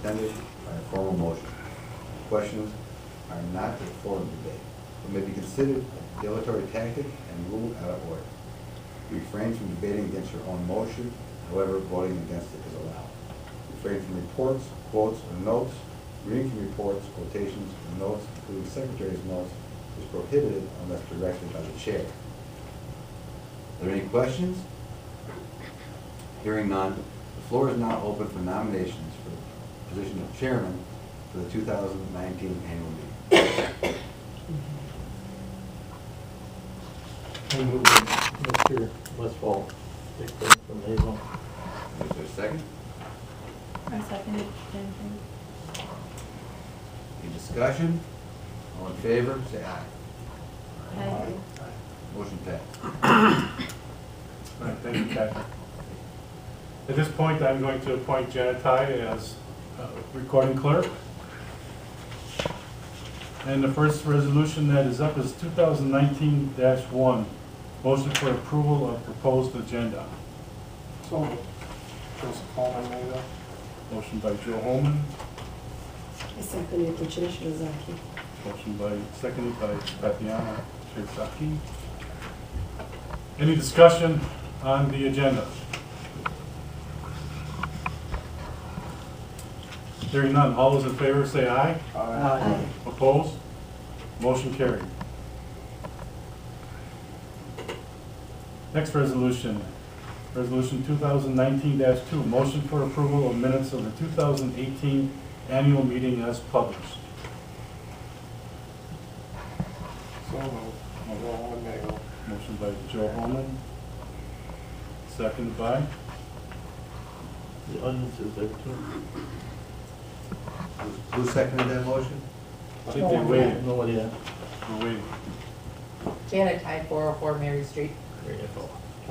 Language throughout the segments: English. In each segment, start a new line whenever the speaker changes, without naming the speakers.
extended by a formal motion. Questions are not a forum debate, but may be considered a dilatory tactic and ruled out of order. Refrain from debating against your own motion, however, voting against it is allowed. Refrain from reports, quotes, or notes. Reading from reports, quotations, or notes, including secretary's notes, is prohibited unless directed by the chair. Are there any questions? Hearing none, the floor is now open for nominations for the position of chairman for the 2019 annual meeting.
I move that Mr. Westfall take place from Mayville.
Is there a second?
I second it, Jennifer.
Any discussion? All in favor, say aye.
Aye.
Motion passed.
All right, thank you, Kathy. At this point, I'm going to appoint Janet Ty as recording clerk. And the first resolution that is up is 2019-1, motion for approval of proposed agenda.
So, Joseph Holman made that.
Motion by Joe Holman,
I second it, Richard Shizaki.
seconded by Tatiana Shizaki. Any discussion on the agenda? Hearing none, all those in favor say aye.
Aye.
Opposed? Motion carried. Next resolution, Resolution 2019-2, motion for approval of minutes of the 2018 annual meeting as published.
So moved. Holman made that.
Motion by Joe Holman, seconded by
The audience is there too.
Who seconded that motion?
I think they waited.
Nobody has.
We're waiting.
Janet Ty, 404 Mary Street.
Great info.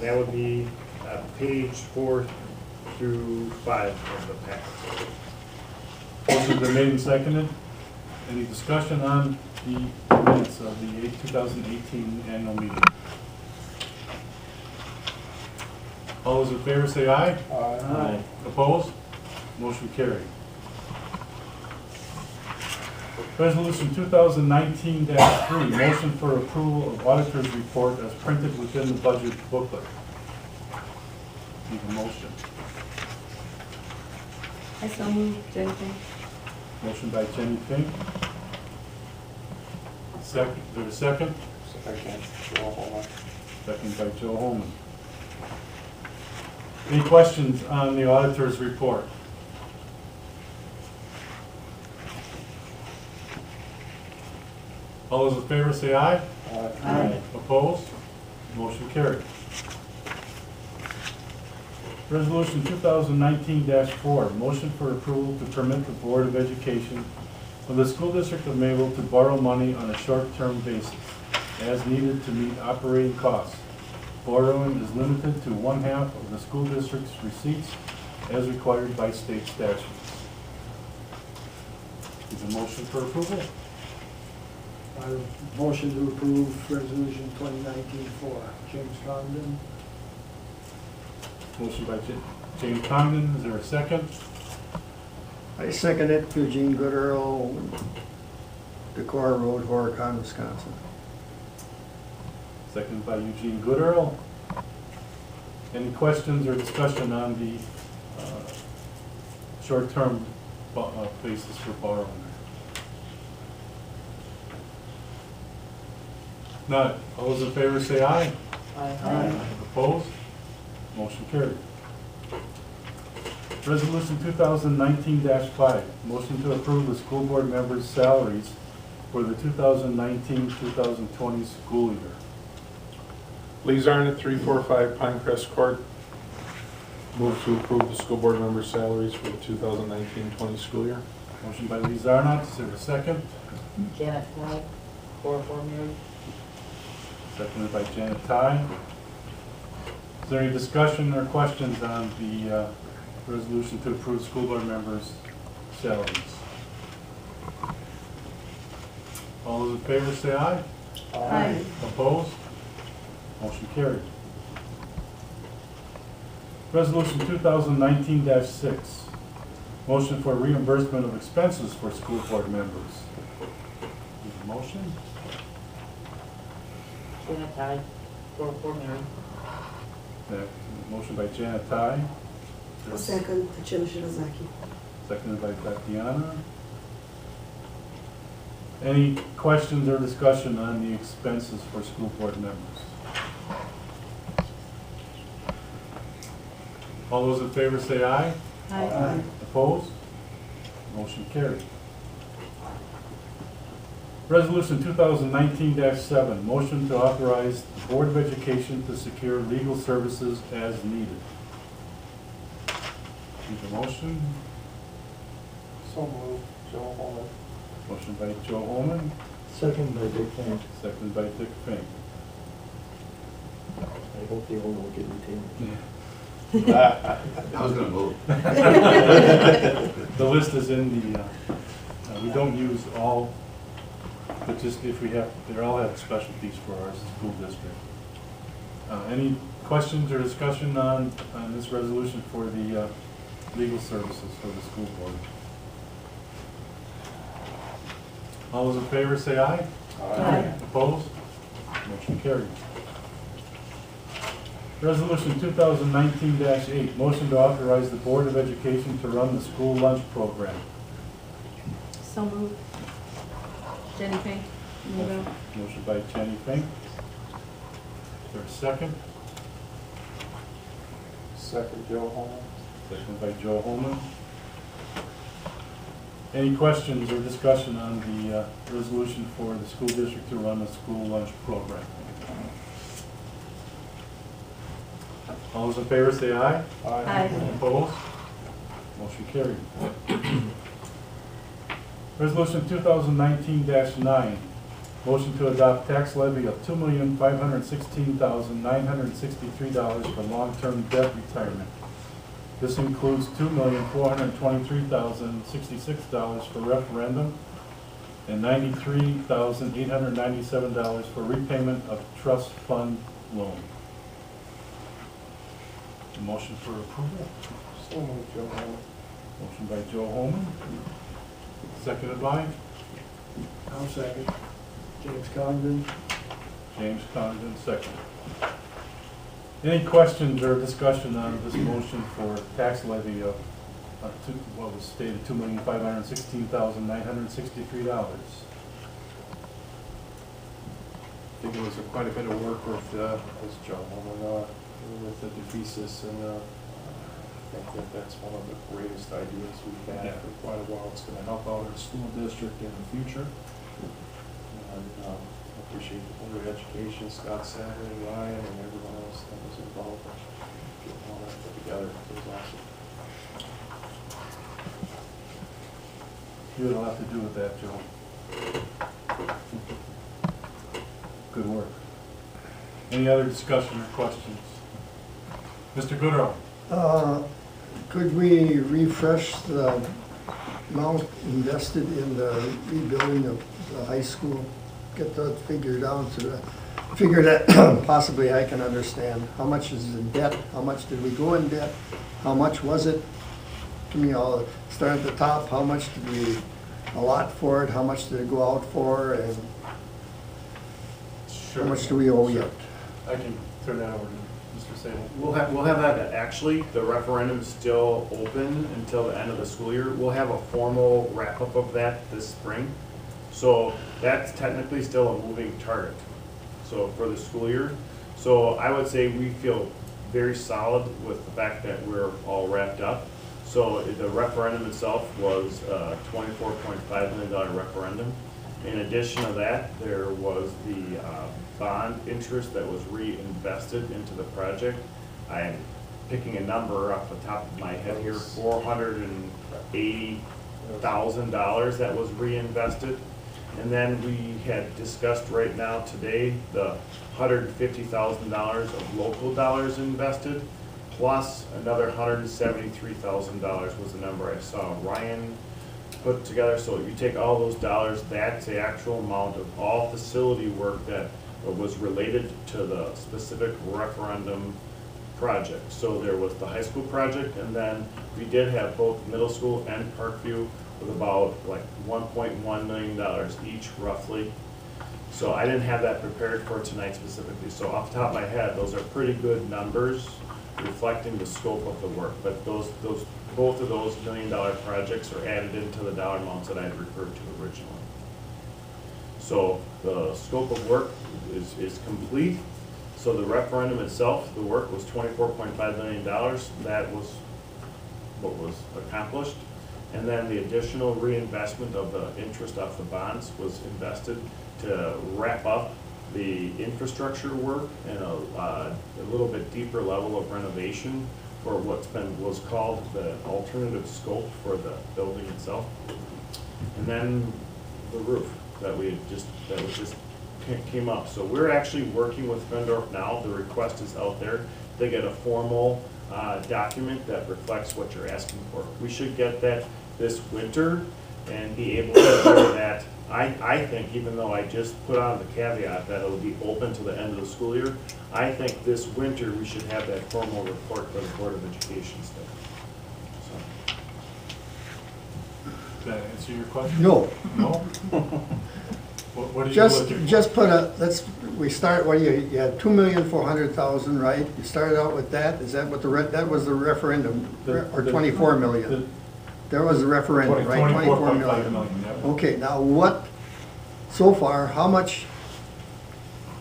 That would be page 4 through 5 of the packet.
Motion's been made and seconded. Any discussion on the minutes of the 2018 annual meeting? All those in favor say aye.
Aye.
Opposed? Motion carried. Resolution 2019-3, motion for approval of auditor's report as printed within the budget booklet. Need a motion.
I so moved, Jennifer.
Motion by Jenny Fink. Second, is there a second?
Second, Joe Holman.
Second by Joe Holman. Any questions on the auditor's report? All those in favor say aye.
Aye.
Opposed? Motion carried. Resolution 2019-4, motion for approval to permit the Board of Education of the School District of Mayville to borrow money on a short-term basis as needed to meet operating costs. Borrowing is limited to 1/2 of the school district's receipts as required by state statutes. Is a motion for approval?
I motion to approve resolution 2019-4. James Condon.
Motion by James Congdon. Is there a second?
I second it, Eugene Gooderl, Decorah Road, Horicon, Wisconsin.
Seconded by Eugene Gooderl. Any questions or discussion on the short-term basis for borrowing? None. All those in favor say aye.
Aye.
Opposed? Motion carried. Resolution 2019-5, motion to approve the school board members' salaries for the 2019-2020 school year.
Lee Zarnett, 345 Pinecrest Court. Move to approve the school board members' salaries for the 2019-20 school year.
Motion by Lee Zarnott. Is there a second?
Janet Ty, 404 Mary.
Seconded by Janet Ty. Is there any discussion or questions on the resolution to approve school board members' salaries? All those in favor say aye.
Aye.
Opposed? Motion carried. Resolution 2019-6, Motion for reimbursement of expenses for school board members. Need a motion?
Janet, aye. Cora, Mary.
Motion by Janet Ty.
A second, Tachibana Shirazaki.
Seconded by Tatiana. Any questions or discussion on the expenses for school board members? All those in favor say aye.
Aye.
Opposed? Motion carried. Resolution 2019-7, motion to authorize the Board of Education to secure legal services as needed. Need a motion?
So moved, Joe Holman.
Motion by Joe Holman,
Second by Dick Fink.
seconded by Dick Fink.
I hope the owner will get retained.
I was gonna move.
The list is in the, we don't use all, but just if we have, they all have specialties for our school district. Any questions or discussion on this resolution for the legal services for the school board? All those in favor say aye.
Aye.
Opposed? Motion carried. Resolution 2019-8, motion to authorize the Board of Education to run the school lunch program.
So moved. Jenny Fink. Mayville.
Motion by Jenny Fink. Is there a second?
Second, Joe Holman.
Second by Joe Holman. Any questions or discussion on the resolution for the school district to run the school lunch program? All those in favor say aye.
Aye.
Opposed? Motion carried. Resolution 2019-9, motion to adopt tax levy of $2,516,963 for long-term debt retirement. This includes $2,423,066 for referendum and $93,897 for repayment of trust fund loan. A motion for approval.
So moved, Joe Holman.
Motion by Joe Holman, seconded by
I'll second. James Congdon.
James Condon, second. Any questions or discussion on this motion for tax levy of, what was stated, $2,516,963?
I think it was quite a bit of work with Joe Holman, with the thesis, and I think that that's one of the greatest ideas we've had for quite a while. It's going to help out our school district in the future. And I appreciate the Board of Education, Scott Sadler, Ryan, and everyone else that was involved in getting all that put together. It was awesome.
You had a lot to do with that, Joe. Good work. Any other discussion or questions? Mr. Goodrow?
Could we refresh the amount invested in the rebuilding of the high school? Get that figured out to the figure that possibly I can understand. How much is in debt? How much did we go in debt? How much was it? Give me all, start at the top. How much did we allot for it? How much did it go out for? And
Sure.
how much do we owe yet?
I can turn that over to Mr. Sable.
We'll have that, actually, the referendum's still open until the end of the school year. We'll have a formal wrap-up of that this spring. So that's technically still a moving target, so for the school year. So I would say we feel very solid with the fact that we're all wrapped up. So the referendum itself was a $24.5 million referendum. In addition to that, there was the bond interest that was reinvested into the project. I am picking a number off the top of my head here, $480,000 that was reinvested. And then we had discussed right now today the $150,000 of local dollars invested, plus another $173,000 was the number I saw Ryan put together. So you take all those dollars, that's the actual amount of all facility work that was related to the specific referendum projects. So there was the high school project, and then we did have both middle school and Parkview with about like $1.1 million each roughly. So I didn't have that prepared for tonight specifically. So off the top of my head, those are pretty good numbers reflecting the scope of the work. But both of those $1 million projects are added into the dollar amounts that I had referred to originally. So the scope of work is complete. So the referendum itself, the work was $24.5 million. That was what was accomplished. And then the additional reinvestment of the interest off the bonds was invested to wrap up the infrastructure work and a little bit deeper level of renovation for was called the alternative scope for the building itself. And then the roof that just came up. So we're actually working with Fendorf now. The request is out there. They get a formal document that reflects what you're asking for. We should get that this winter and be able to do that. I think, even though I just put on the caveat that it'll be open to the end of the school year, I think this winter we should have that formal report for the Board of Education staff.
Does that answer your question?
No,
No? What are you looking for?
just put we start, you had 2,400,000, right? You started out with that, is that what that was the referendum, or 24 million? There was the referendum, right?
24.5 million, yeah.
Okay, now what, so far, how much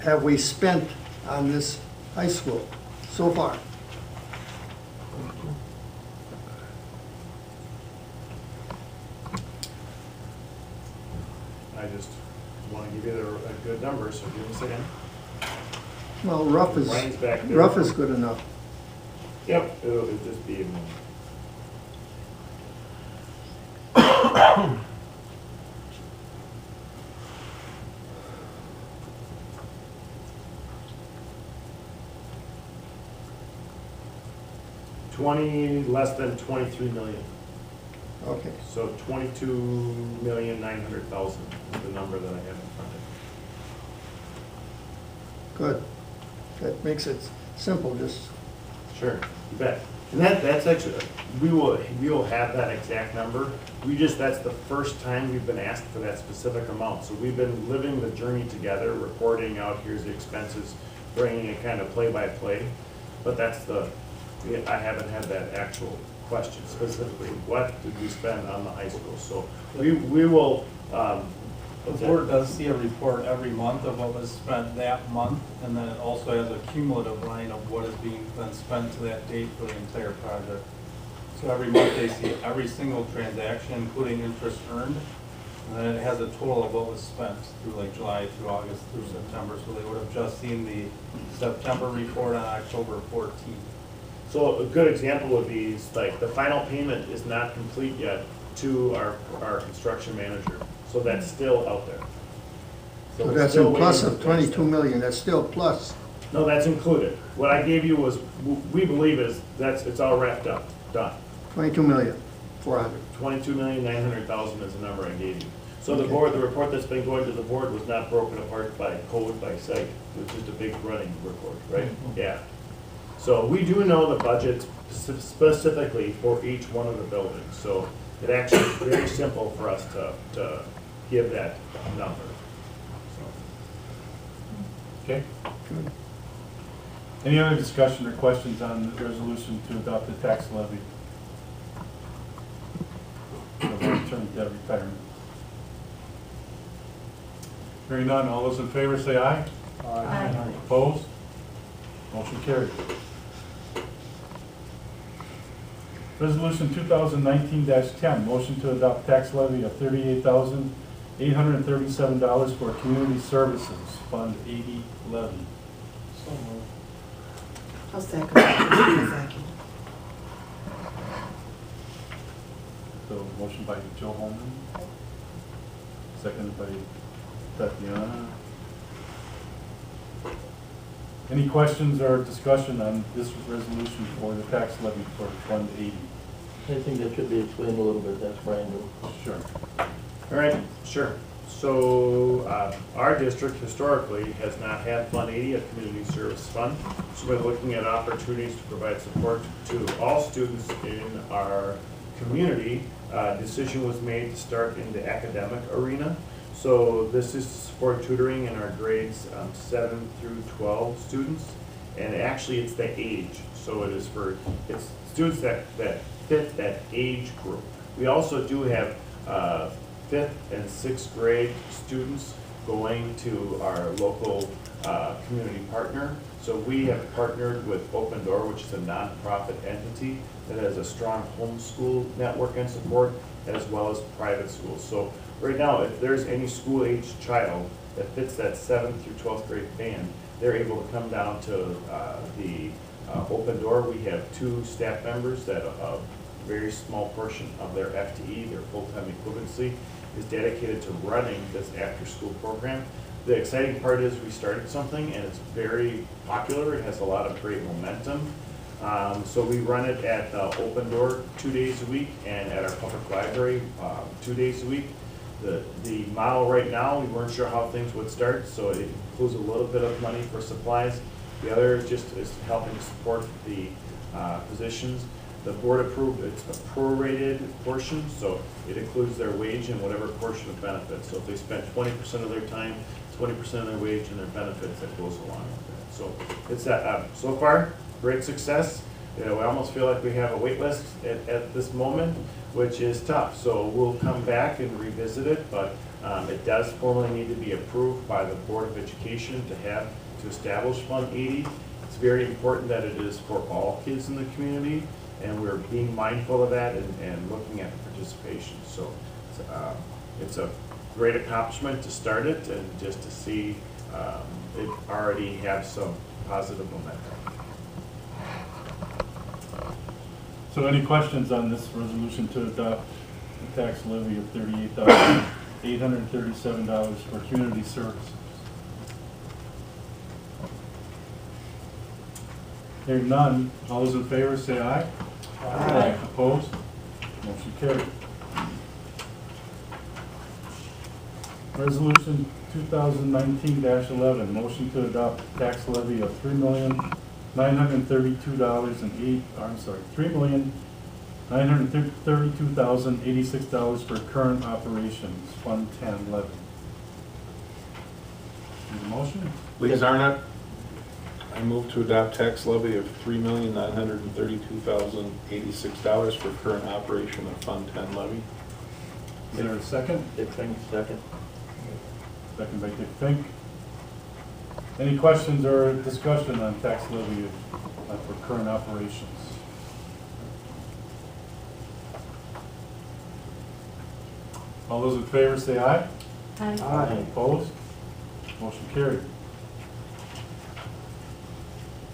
have we spent on this high school so far?
I just want to give you a good number, so give us a second.
Well, rough
Ryan's back there.
is good enough.
Yep, it'll just be. Less than 23 million.
Okay,
So 22,900,000 is the number that I have in front of
good. That makes it simple, just,
me. Sure, you bet. And that's actually, we will have that exact number. That's the first time we've been asked for that specific amount. So we've been living the journey together, reporting out, here's the expenses, bringing it kind of play by play. But I haven't had that actual question specifically, what did we spend on the high school? So we will,
The board does see a report every month of what was spent that month, and then it also has a cumulative line of what is being then spent to that date for the entire project. So every month they see every single transaction, including interest earned, and then it has a total of what was spent through like July through August through September. So they would have just seen the September report on October 14th.
So a good example would be like the final payment is not complete yet to our construction manager. So that's still out there.
so
we're
that's
still
in plus
waiting
of
for things
22 million, that's still plus.
No, that's included. What I gave you was, we believe it's all wrapped up, done.
22,400,000.
22,900,000 is the number I gave you. So the
Okay.
board, the report that's been going to the board was not broken apart by code, by site. It was just a big running report, right? Yeah. So we do know the budget specifically for each one of the buildings. So it actually is very simple for us to give that number.
Okay. Any other discussion or questions on the resolution to adopt the tax levy? For long-term debt retirement. Hearing none, all those in favor say aye.
Aye.
Opposed? Motion carried. Resolution 2019-10, motion to adopt tax levy of $38,837 for community services, Fund 80 levy.
So moved.
I'll second Zaki.
So motion by Joe Holman, seconded by Tatiana. Any questions or discussion on this resolution for the tax levy for Fund 80?
I think that should be explained a little bit, that's brand new.
Sure.
All right, sure. So our district historically has not had Fund 80, a community service fund. So we're looking at opportunities to provide support to all students in our community. Decision was made to start in the academic arena. So this is to support tutoring in our grades 7 through 12 students. And actually it's the age. So it's students that fit that age group. We also do have 5th and 6th grade students going to our local community partner. So we have partnered with Open Door, which is a nonprofit entity that has a strong homeschool network and support, as well as private schools. So right now, if there's any school-aged child that fits that 7th through 12th grade band, they're able to come down to the Open Door. We have 2 staff members that a very small portion of their FTE, their full-time equivalency, is dedicated to running this after-school program. The exciting part is we started something and it's very popular. It has a lot of great momentum. So we run it at Open Door 2 days a week and at our public library 2 days a week. The model right now, we weren't sure how things would start, so it includes a little bit of money for supplies. The other just is helping support the positions. The board approved, it's a prorated portion, so it includes their wage and whatever portion of benefits. So if they spent 20% of their time, 20% of their wage and their benefits, that goes along with that. So it's so far, great success. You know, we almost feel like we have a wait list at this moment, which is tough. So we'll come back and revisit it, but it does formally need to be approved by the Board of Education to establish Fund 80. It's very important that it is for all kids in the community, and we're being mindful of that and looking at the participation. So it's a great accomplishment to start it and just to see it already have some positive momentum.
So any questions on this resolution to adopt the tax levy of $38,837 for community services? Hearing none, all those in favor say aye. Aye. Opposed? Motion carried. Resolution 2019-11, motion to adopt tax levy of $3,932,086 for current operations, Fund 10 levy. Need a motion?
Lee Zarnett, I move to adopt tax levy of $3,932,086 for current operation of Fund 10 levy.
Is there a second?
Dick Fink, second.
Second by Dick Fink. Any questions or discussion on tax levy for current operations? All those in favor say aye.
Aye.
Opposed? Motion carried.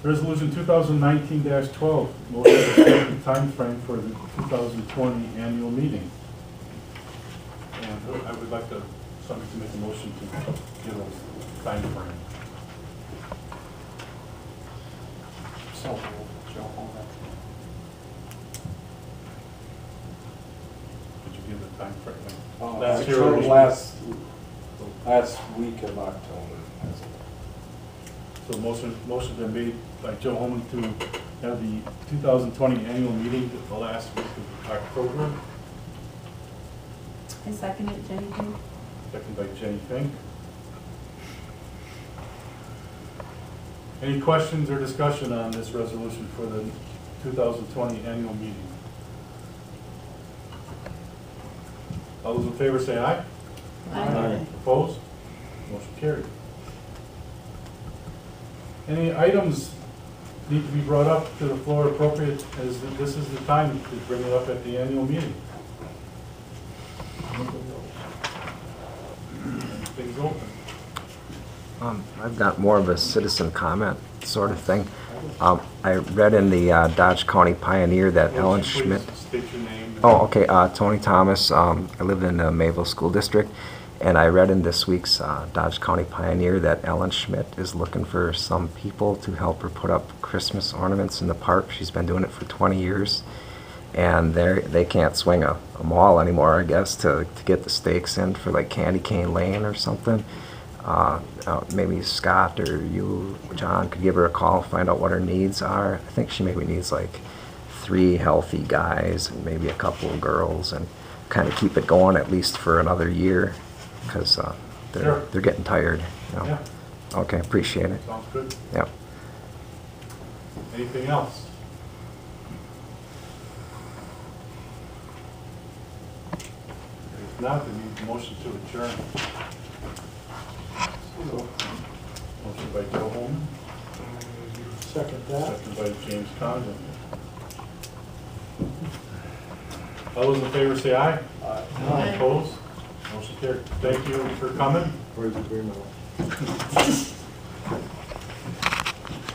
Resolution 2019-12, motion to set the time frame for the 2020 annual meeting. And I would like somebody to make a motion to give us time frame.
So, Joe,
Could you give the time frame?
last week of October.
So motion been made by Joe Holman to have the 2020 annual meeting the last week of October.
I second it, Jenny Fink.
Second by Jenny Fink. Any questions or discussion on this resolution for the 2020 annual meeting? All those in favor say aye.
Aye.
Opposed? Motion carried. Any items need to be brought up to the floor appropriate, as this is the time to bring it up at the annual meeting? Things open.
I've got more of a citizen comment sort of thing. I read in the Dodge County Pioneer that Ellen Schmidt.
State your name.
Oh, okay. Tony Thomas. I live in the Mayville School District, and I read in this week's Dodge County Pioneer that Ellen Schmidt is looking for some people to help her put up Christmas ornaments in the park. She's been doing it for 20 years, and they can't swing a mall anymore, I guess, to get the stakes in for like Candy Cane Lane or something. Maybe Scott or you, John, could give her a call and find out what her needs are. I think she maybe needs like 3 healthy guys and maybe a couple of girls, and kind of keep it going at least for another year, because
Sure.
they're getting tired. You know?
Yeah,
Okay, appreciate it.
sounds good.
Yep.
Anything else? If not, we need a motion to adjourn. Motion by Joe Holman,
Second that.
second by James Condon. All those in favor say aye.
Aye.
Opposed? Motion carried. Thank you for coming.
Where's the agreement?